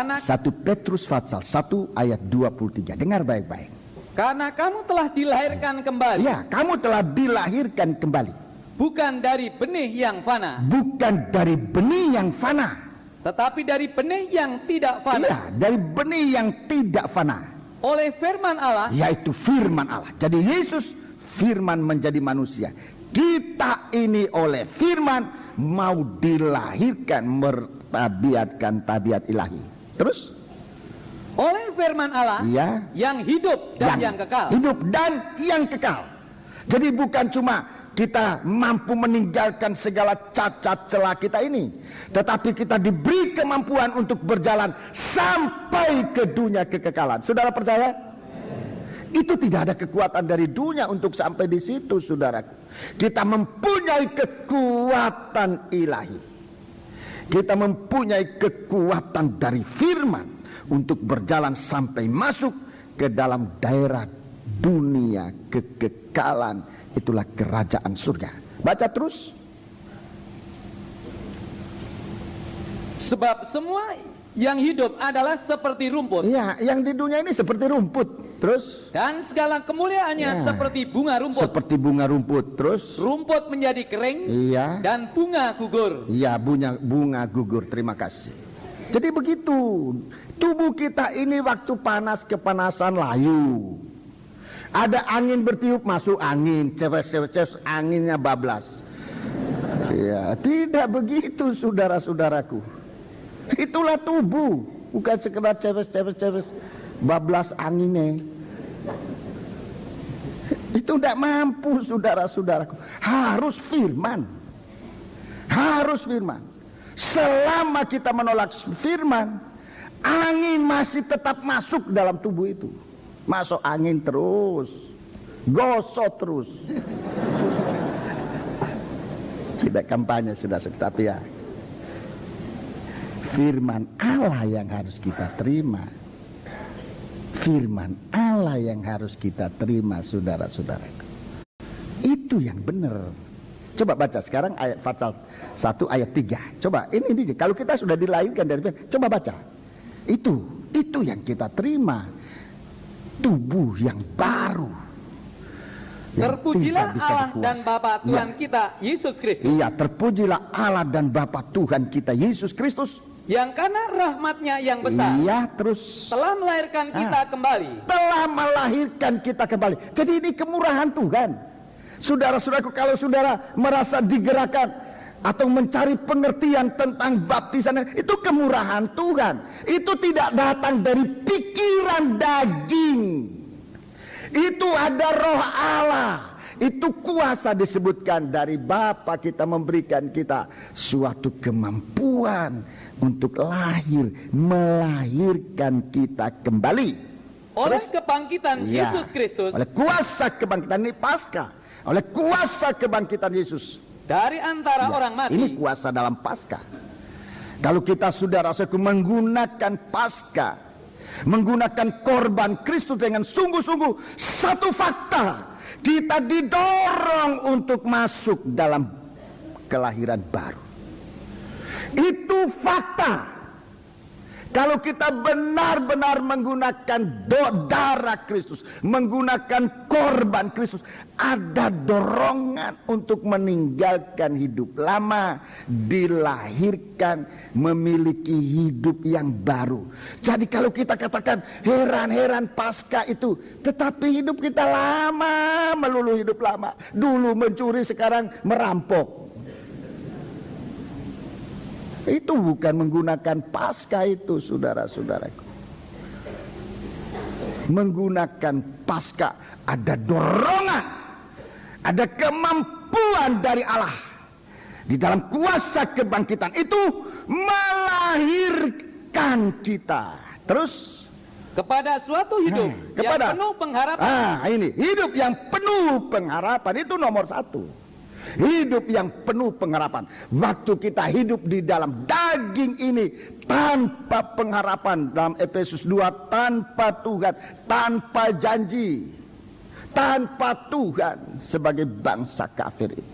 1 Petrus pasal 1 ayat 23. Dengar baik-baik. Karena kamu telah dilahirkan kembali. Ya, kamu telah dilahirkan kembali. Bukan dari benih yang fana. Bukan dari benih yang fana. Tetapi dari benih yang tidak fana. Iya, dari benih yang tidak fana. Oleh firman Allah. Yaitu firman Allah. Jadi Yesus firman menjadi manusia. Kita ini oleh firman mau dilahirkan, mertabiatkan tabiat ilahi. Terus? Oleh firman Allah, ya, yang hidup dan yang kekal. Hidup dan yang kekal. Jadi bukan cuma kita mampu meninggalkan segala cacat celah kita ini, tetapi kita diberi kemampuan untuk berjalan sampai ke dunia kekekalan. Saudara percaya? Itu tidak ada kekuatan dari dunia untuk sampai di situ, saudaraku. Kita mempunyai kekuatan ilahi. Kita mempunyai kekuatan dari firman untuk berjalan sampai masuk ke dalam daerah dunia kekekalan. Itulah kerajaan surga. Baca terus. Sebab semua yang hidup adalah seperti rumput. Iya, yang di dunia ini seperti rumput. Terus? Dan segala kemuliaannya seperti bunga rumput. Seperti bunga rumput. Terus? Rumput menjadi kering. Iya. Dan bunga gugur. Iya, bunga gugur. Terima kasih. Jadi begitu. Tubuh kita ini waktu panas kepanasan layu. Ada angin bertiup, masuk angin. Cewek-cewek anginnya bablas. Ya, tidak begitu, saudara-saudaraku. Itulah tubuh, bukan sekedar cewek bablas anginnya. Itu tidak mampu, saudara-saudaraku. Harus firman. Harus firman. Selama kita menolak firman, angin masih tetap masuk dalam tubuh itu. Masuk angin terus, gosok terus. Tidak kampanye sudah, tapi ya, firman Allah yang harus kita terima. Firman Allah yang harus kita terima, saudara-saudaraku. Itu yang benar. Coba baca sekarang ayat pasal 1 ayat 3. Coba ini kalau kita sudah dilahirkan dari firman, coba baca. Itu yang kita terima. Tubuh yang baru. Terpujilah Allah dan Bapa Tuhan kita Yesus Kristus. Iya, terpujilah Allah dan Bapa Tuhan kita Yesus Kristus, yang karena rahmatnya yang besar, iya, terus telah melahirkan kita kembali. Telah melahirkan kita kembali. Jadi ini kemurahan Tuhan. Saudara-saudaraku, kalau saudara merasa digerakkan atau mencari pengertian tentang baptisan, itu kemurahan Tuhan. Itu tidak datang dari pikiran daging. Itu ada roh Allah. Itu kuasa disebutkan dari Bapa kita memberikan kita suatu kemampuan untuk melahirkan kita kembali. Oleh kebangkitan Yesus Kristus. Oleh kuasa kebangkitan ini Paskah. Oleh kuasa kebangkitan Yesus dari antara orang mati. Ini kuasa dalam Paskah. Kalau kita saudara-saudaraku menggunakan Paskah, menggunakan korban Kristus dengan sungguh-sungguh, satu fakta, kita didorong untuk masuk dalam kelahiran baru. Itu fakta. Kalau kita benar-benar menggunakan darah Kristus, menggunakan korban Kristus, ada dorongan untuk meninggalkan hidup lama, dilahirkan, memiliki hidup yang baru. Jadi kalau kita katakan heran-heran Paskah itu, tetapi hidup kita lama, melulu hidup lama. Dulu mencuri, sekarang merampok. Itu bukan menggunakan Paskah itu, saudara-saudaraku. Menggunakan Paskah ada dorongan, ada kemampuan dari Allah di dalam kuasa kebangkitan itu melahirkan kita. Terus kepada suatu hidup yang penuh pengharapan. Ini hidup yang penuh pengharapan itu nomor satu. Hidup yang penuh pengharapan. Waktu kita hidup di dalam daging ini tanpa pengharapan, dalam Efesus 2, tanpa Tuhan, tanpa janji, tanpa Tuhan, sebagai bangsa kafir itu.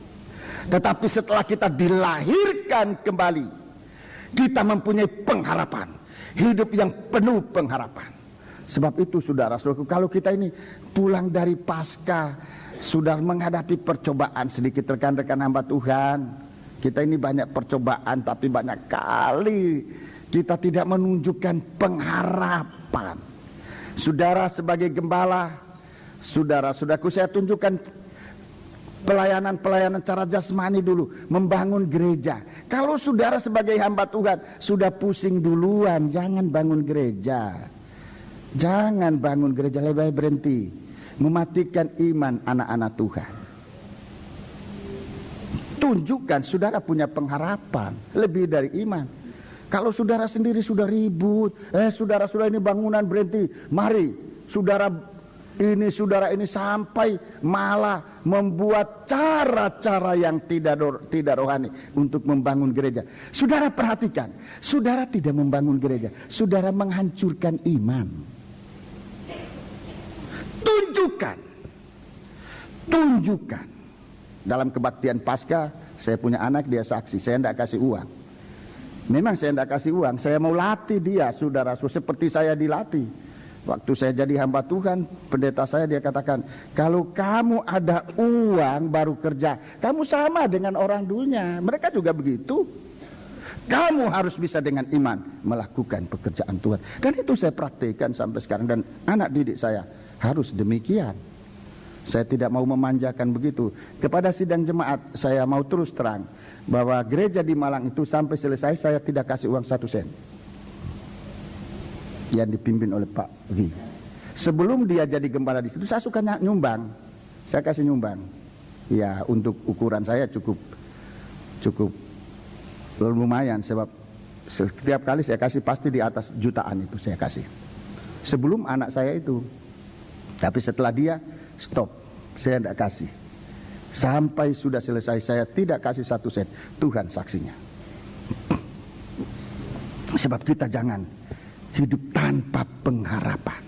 Tetapi setelah kita dilahirkan kembali, kita mempunyai pengharapan. hidup yang penuh pengharapan. Sebab itu saudara-saudaraku, kalau kita ini pulang dari Paskah sudah menghadapi percobaan sedikit, rekan-rekan hamba Tuhan, kita ini banyak percobaan, tapi banyak kali kita tidak menunjukkan pengharapan. Saudara sebagai gembala, saudara-saudaraku, saya tunjukkan pelayanan cara jasmani dulu, membangun gereja. Kalau saudara sebagai hamba Tuhan sudah pusing duluan, jangan bangun gereja. Jangan bangun gereja, lebih baik berhenti. Mematikan iman anak-anak Tuhan. Tunjukkan saudara punya pengharapan lebih dari iman. Kalau saudara sendiri sudah ribut, saudara-saudara ini bangunan berhenti, mari saudara ini sampai malah membuat cara-cara yang tidak rohani untuk membangun gereja. Saudara perhatikan, saudara tidak membangun gereja, saudara menghancurkan iman. Tunjukkan. Dalam kebaktian Paskah, saya punya anak, dia saksi, saya tidak kasih uang. Memang saya tidak kasih uang, saya mau latih dia, saudara, seperti saya dilatih. Waktu saya jadi hamba Tuhan, pendeta saya dia katakan, kalau kamu ada uang baru kerja, kamu sama dengan orang dulunya. Mereka juga begitu. Kamu harus bisa dengan iman melakukan pekerjaan Tuhan. Dan itu saya praktikkan sampai sekarang, dan anak didik saya harus demikian. Saya tidak mau memanjakan begitu. Kepada sidang jemaat saya mau terus terang bahwa gereja di Malang itu sampai selesai saya tidak kasih uang 1 sen yang dipimpin oleh Pak V. Sebelum dia jadi gembala di situ, saya suka nyumbang. Saya kasih nyumbang. Ya, untuk ukuran saya cukup lumayan, sebab setiap kali saya kasih pasti di atas jutaan itu saya kasih. Sebelum anak saya itu. Tapi setelah dia stop, saya tidak kasih. Sampai sudah selesai saya tidak kasih 1 sen. Tuhan saksinya. Sebab kita jangan hidup tanpa pengharapan.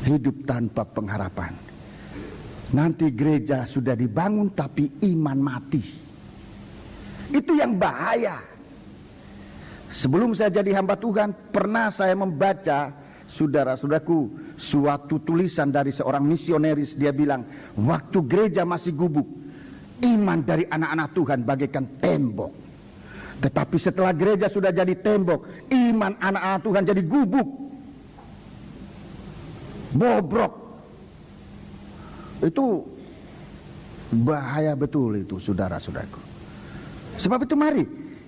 Hidup tanpa pengharapan. Nanti gereja sudah dibangun tapi iman mati. Itu yang bahaya. Sebelum saya jadi hamba Tuhan, pernah saya membaca, saudara-saudaraku, suatu tulisan dari seorang misionaris. Dia bilang, waktu gereja masih gubuk, iman dari anak-anak Tuhan bagaikan tembok. Tetapi setelah gereja sudah jadi tembok, iman anak-anak Tuhan jadi gubuk, bobrok. Itu bahaya betul itu, saudara-saudaraku. Sebab itu mari,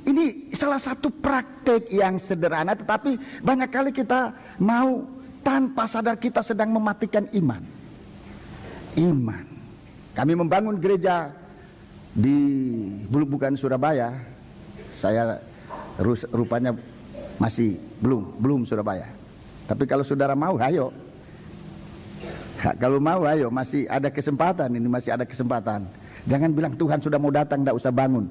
ini salah satu praktek yang sederhana, tetapi banyak kali kita mau tanpa sadar kita sedang mematikan iman. Iman. Kami membangun gereja di bukan Surabaya. Saya rupanya masih belum Surabaya. Tapi kalau saudara mau, ayo. Kalau mau, ayo. Masih ada kesempatan. Ini masih ada kesempatan. Jangan bilang Tuhan sudah mau datang, tidak usah bangun.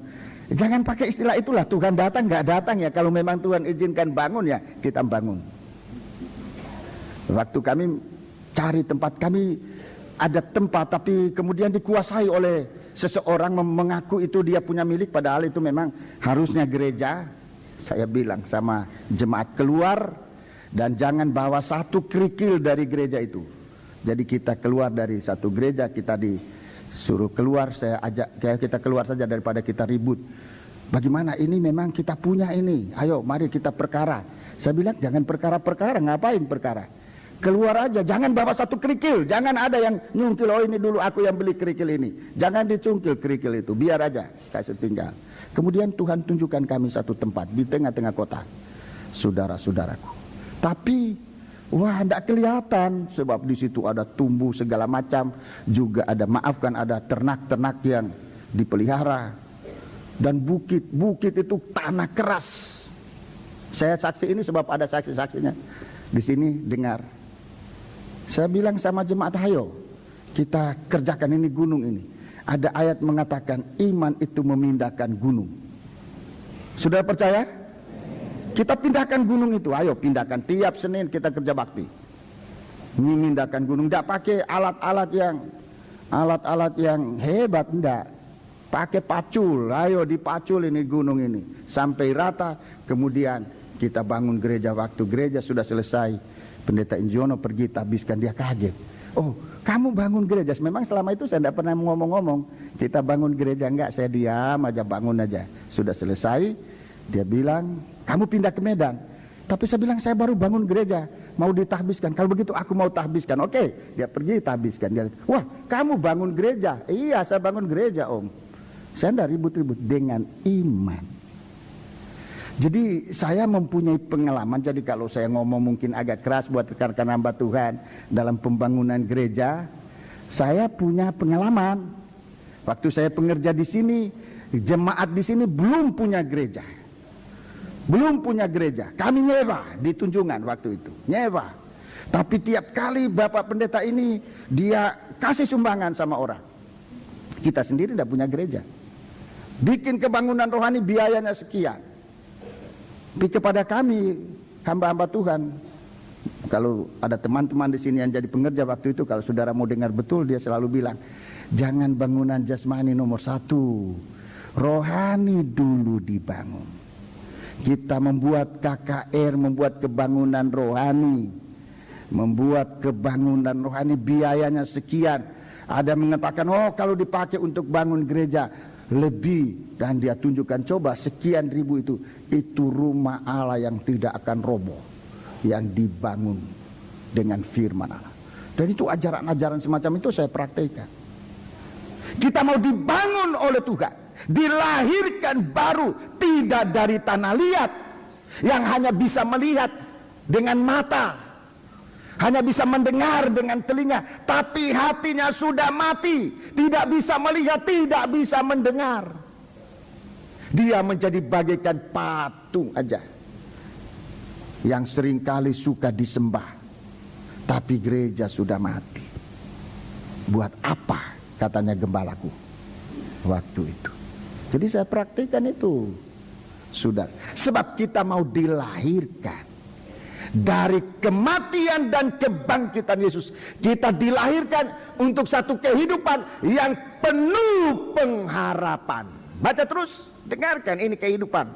Jangan pakai istilah itulah, Tuhan datang nggak datang ya. Kalau memang Tuhan izinkan bangun ya kita bangun. Waktu kami cari tempat, kami ada tempat tapi kemudian dikuasai oleh seseorang mengaku itu dia punya milik, padahal itu memang harusnya gereja. Saya bilang sama jemaat, keluar dan jangan bawa satu kerikil dari gereja itu. Jadi kita keluar dari satu gereja, kita disuruh keluar, saya ajak kita keluar saja daripada kita ribut. Bagaimana ini memang kita punya ini, ayo mari kita perkara. Saya bilang jangan perkara-perkara, ngapain perkara? Keluar aja, jangan bawa satu kerikil, jangan ada yang nyungkil, oh ini dulu aku yang beli kerikil ini. Jangan dicungkil kerikil itu, biar aja kasih tinggal. Kemudian Tuhan tunjukkan kami satu tempat di tengah-tengah kota, saudara-saudaraku. Tapi wah, tidak kelihatan, sebab di situ ada tumbuh segala macam, juga ada, maafkan, ada ternak-ternak yang dipelihara, dan bukit itu tanah keras. Saya saksi ini sebab ada saksi-saksinya di sini. Dengar, saya bilang sama jemaat, ayo kita kerjakan ini gunung ini. Ada ayat mengatakan iman itu memindahkan gunung. Sudah percaya? Kita pindahkan gunung itu, ayo pindahkan. Tiap Senin kita kerja bakti, memindahkan gunung. Tidak pakai alat-alat yang hebat, tidak. Pakai pacul, ayo dipacul ini gunung ini sampai rata. Kemudian kita bangun gereja, waktu gereja sudah selesai, Pendeta Injono pergi tabiskan, dia kaget. Oh, kamu bangun gereja? Memang selama itu saya tidak pernah ngomong-ngomong. Kita bangun gereja, enggak, saya diam aja, bangun aja. Sudah selesai, dia bilang, kamu pindah ke Medan. Tapi saya bilang, saya baru bangun gereja, mau ditahbiskan. Kalau begitu aku mau tahbiskan. Oke, dia pergi tahbiskan. Dia, wah, kamu bangun gereja? Iya, saya bangun gereja, Om. Saya tidak ribut-ribut, dengan iman. Jadi saya mempunyai pengalaman. Jadi kalau saya ngomong mungkin agak keras buat rekan-rekan hamba Tuhan dalam pembangunan gereja, saya punya pengalaman. Waktu saya pengerja di sini, jemaat di sini belum punya gereja. Belum punya gereja. Kami nyewa di Tunjungan waktu itu, nyewa. Tapi tiap kali Bapak Pendeta ini, dia kasih sumbangan sama orang. Kita sendiri tidak punya gereja. Bikin kebangunan rohani biayanya sekian. Tapi kepada kami hamba-hamba Tuhan, kalau ada teman-teman di sini yang jadi pengerja waktu itu, kalau saudara mau dengar betul, dia selalu bilang, jangan bangunan jasmani nomor 1, rohani dulu dibangun. Kita membuat KKR, membuat kebangunan rohani, membuat kebangunan rohani biayanya sekian. Ada mengatakan, oh kalau dipakai untuk bangun gereja lebih, dan dia tunjukkan, coba sekian ribu itu rumah Allah yang tidak akan roboh, yang dibangun dengan firman Allah. Dan itu ajaran-ajaran semacam itu saya praktekkan. Kita mau dibangun oleh Tuhan, dilahirkan baru, tidak dari tanah liat yang hanya bisa melihat dengan mata, hanya bisa mendengar dengan telinga, tapi hatinya sudah mati, tidak bisa melihat, tidak bisa mendengar. Dia menjadi bagaikan patung aja yang seringkali suka disembah, tapi gereja sudah mati. Buat apa, katanya gembalaku waktu itu. Jadi saya praktikkan itu, saudara. Sebab kita mau dilahirkan dari kematian dan kebangkitan Yesus. Kita dilahirkan untuk satu kehidupan yang penuh pengharapan. Baca terus, dengarkan, ini kehidupan.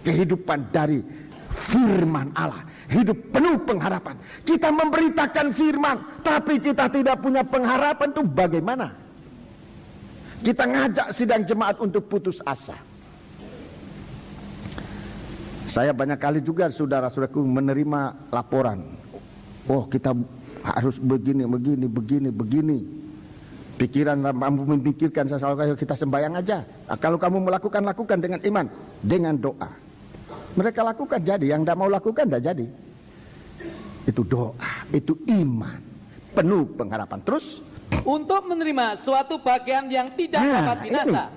Kehidupan dari firman Allah, hidup penuh pengharapan. Kita memberitakan firman, tapi kita tidak punya pengharapan, itu bagaimana? Kita ngajak sidang jemaat untuk putus asa. Saya banyak kali juga saudara-saudaraku menerima laporan, oh kita harus begini. Pikiran mampu memikirkan, saya selalu kata, kita sembahyang aja. Kalau kamu melakukan, lakukan dengan iman, dengan doa. Mereka lakukan jadi, yang tidak mau lakukan tidak jadi. Itu doa, itu iman, penuh pengharapan. Terus untuk menerima suatu bagian yang tidak dapat binasa.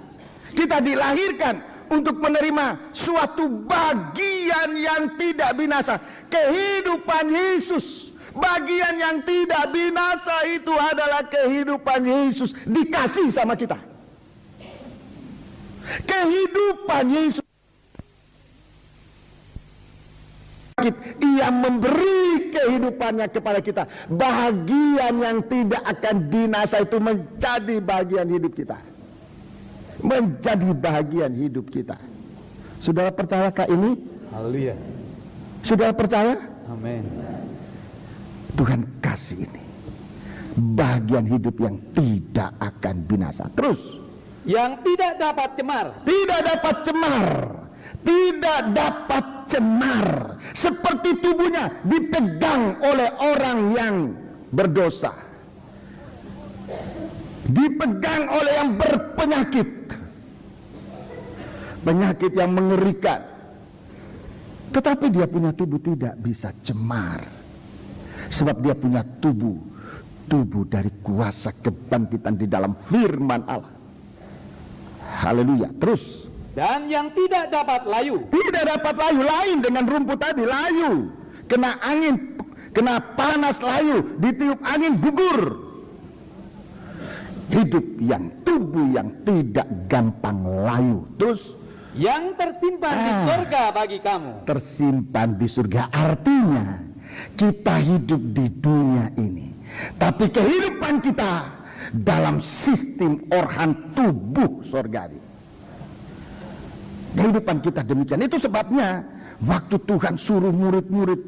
Kita dilahirkan untuk menerima suatu bagian yang tidak binasa, kehidupan Yesus. Bagian yang tidak binasa itu adalah kehidupan Yesus dikasih sama kita. Kehidupan Yesus, Ia memberi kehidupannya kepada kita. Bagian yang tidak akan binasa itu menjadi bagian hidup kita, menjadi bagian hidup kita. Saudara percayakah ini? Haleluya. Saudara percaya? Amin. Tuhan kasih ini bagian hidup yang tidak akan binasa. Terus, yang tidak dapat cemar. Tidak dapat cemar. Tidak dapat cemar. Seperti tubuhnya dipegang oleh orang yang berdosa, dipegang oleh yang berpenyakit, penyakit yang mengerikan. Tetapi dia punya tubuh tidak bisa cemar. Sebab dia punya tubuh dari kuasa kebangkitan di dalam firman Allah. Haleluya. Terus, dan yang tidak dapat layu. Tidak dapat layu, lain dengan rumput tadi, layu. Kena angin, kena panas layu, ditiup angin gugur. Hidup yang, tubuh yang tidak gampang layu. Terus, yang tersimpan di surga bagi kamu. Tersimpan di surga, artinya kita hidup di dunia ini, tapi kehidupan kita dalam sistem orhan tubuh surgawi. Kehidupan kita demikian. Itu sebabnya waktu Tuhan suruh murid-murid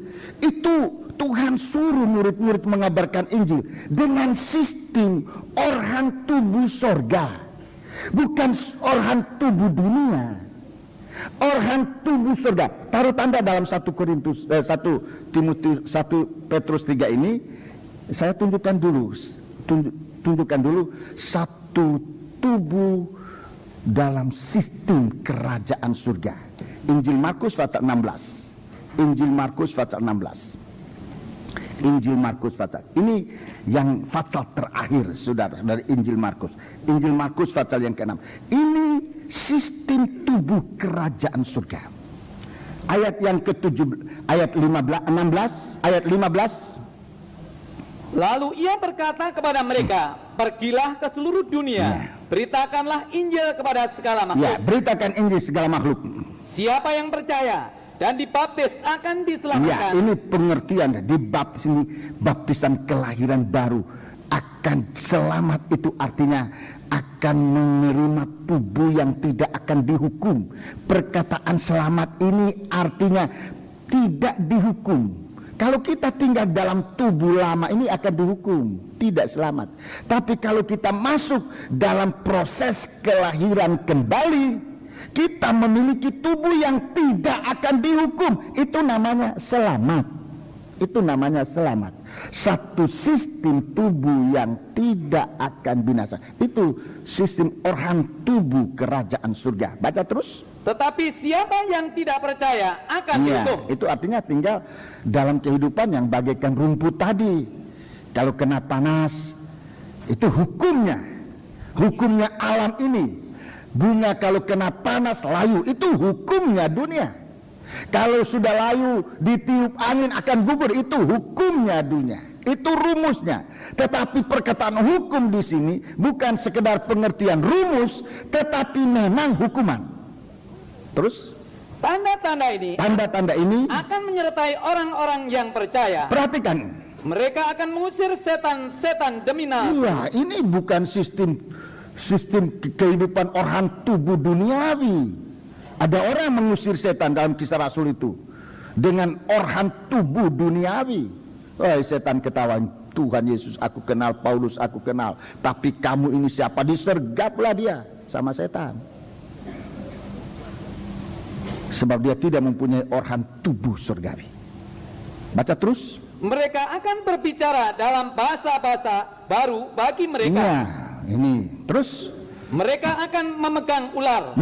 itu, Tuhan suruh murid-murid mengabarkan Injil dengan sistem orhan tubuh sorga, bukan orhan tubuh dunia. Orhan tubuh surga. Taruh tanda dalam 1 Petrus 3 ini. Saya tunjukkan dulu satu tubuh dalam sistem kerajaan surga. Injil Markus pasal 16. Injil Markus pasal 16. Injil Markus pasal. Ini yang pasal terakhir, saudara, dari Injil Markus. Injil Markus pasal yang ke-6. Ini sistem tubuh kerajaan surga. Ayat yang ke-7, ayat 16, ayat 15. Lalu ia berkata kepada mereka, pergilah ke seluruh dunia, beritakanlah Injil kepada segala makhluk. Ya, beritakan Injil segala makhluk. Siapa yang percaya dan dibaptis akan diselamatkan. Ya, ini pengertian dibaptis, ini baptisan kelahiran baru. Akan selamat itu artinya akan menerima tubuh yang tidak akan dihukum. Perkataan selamat ini artinya tidak dihukum. Kalau kita tinggal dalam tubuh lama ini akan dihukum, tidak selamat. Tapi kalau kita masuk dalam proses kelahiran kembali, kita memiliki tubuh yang tidak akan dihukum, itu namanya selamat. Itu namanya selamat. Satu sistem tubuh yang tidak akan binasa. Itu sistem orhan tubuh kerajaan surga. Baca terus. Tetapi siapa yang tidak percaya akan dihukum. Itu artinya tinggal dalam kehidupan yang bagaikan rumput tadi. Kalau kena panas, itu hukumnya. Hukumnya alam ini. Bunga kalau kena panas layu, itu hukumnya dunia. Kalau sudah layu ditiup angin akan gugur, itu hukumnya dunia. Itu rumusnya. Tetapi perkataan hukum di sini bukan sekedar pengertian rumus, tetapi memang hukuman. Terus tanda-tanda ini akan menyertai orang-orang yang percaya. Perhatikan. Mereka akan mengusir setan-setan demi nama. Iya, ini bukan sistem kehidupan orhan tubuh duniawi. Ada orang mengusir setan dalam Kisah Rasul itu dengan orhan tubuh duniawi. Wah, setan ketawa, Tuhan Yesus aku kenal, Paulus aku kenal, tapi kamu ini siapa? Disergaplah dia sama setan. Sebab dia tidak mempunyai orhan tubuh surgawi. Baca terus. Mereka akan berbicara dalam bahasa-bahasa baru bagi mereka. Nah, ini terus. Mereka akan memegang ular.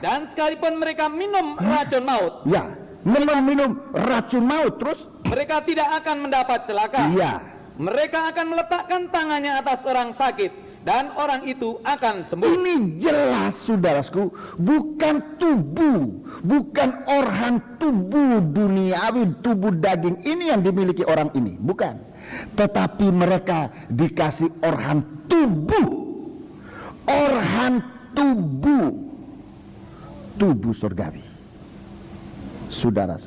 Dan sekalipun mereka minum racun maut. Ya, minum racun maut terus. Mereka tidak akan mendapat celaka. Iya. Mereka akan meletakkan tangannya atas orang sakit dan orang itu akan sembuh. Ini jelas, saudaraku, bukan tubuh, bukan orhan tubuh duniawi, tubuh daging ini yang dimiliki orang ini, bukan. Tetapi mereka dikasih orhan tubuh. Orhan tubuh surgawi. Saudara,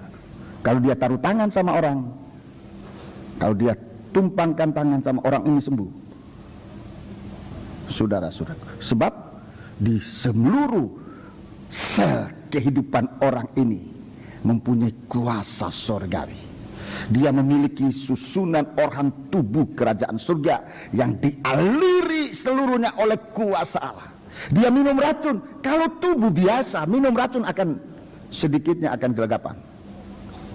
kalau dia taruh tangan sama orang, kalau dia tumpangkan tangan sama orang, ini sembuh. Saudara, sebab di seluruh sel kehidupan orang ini mempunyai kuasa surgawi. Dia memiliki susunan orhan tubuh kerajaan surga yang dialiri seluruhnya oleh kuasa Allah. Dia minum racun. Kalau tubuh biasa minum racun akan sedikitnya akan gelagapan,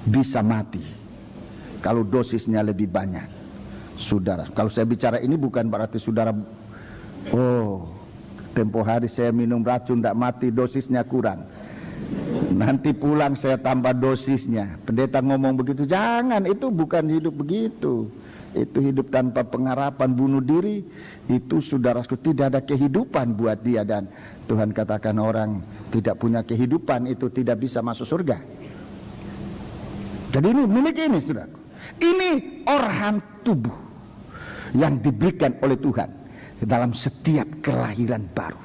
bisa mati. Kalau dosisnya lebih banyak. Saudara, kalau saya bicara ini bukan berarti saudara, oh, tempo hari saya minum racun tidak mati, dosisnya kurang, nanti pulang saya tambah dosisnya. Pendeta ngomong begitu, jangan, itu bukan hidup begitu. Itu hidup tanpa pengharapan, bunuh diri. Itu saudaraku, tidak ada kehidupan buat dia. Dan Tuhan katakan orang tidak punya kehidupan itu tidak bisa masuk surga. Jadi ini memiliki ini, saudaraku. Ini orhan tubuh yang diberikan oleh Tuhan dalam setiap kelahiran baru.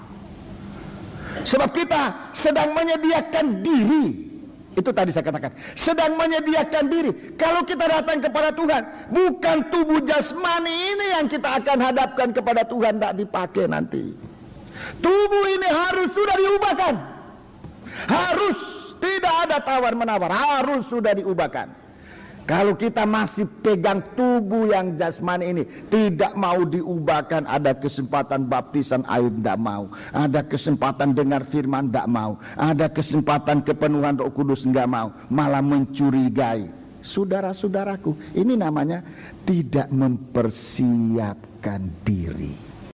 Sebab kita sedang menyediakan diri. Itu tadi saya katakan, sedang menyediakan diri. Kalau kita datang kepada Tuhan, bukan tubuh jasmani ini yang kita akan hadapkan kepada Tuhan, tak dipakai nanti. Tubuh ini harus sudah diubahkan. Harus, Tidak ada tawar-menawar, harus sudah diubahkan. Kalau kita masih pegang tubuh yang jasmani ini, tidak mau diubahkan, ada kesempatan baptisan air, tidak mau. Ada kesempatan dengar firman, tidak mau. Ada kesempatan kepenuhan Roh Kudus, tidak mau. Malah mencurigai. Saudara-saudaraku, ini namanya tidak mempersiapkan diri.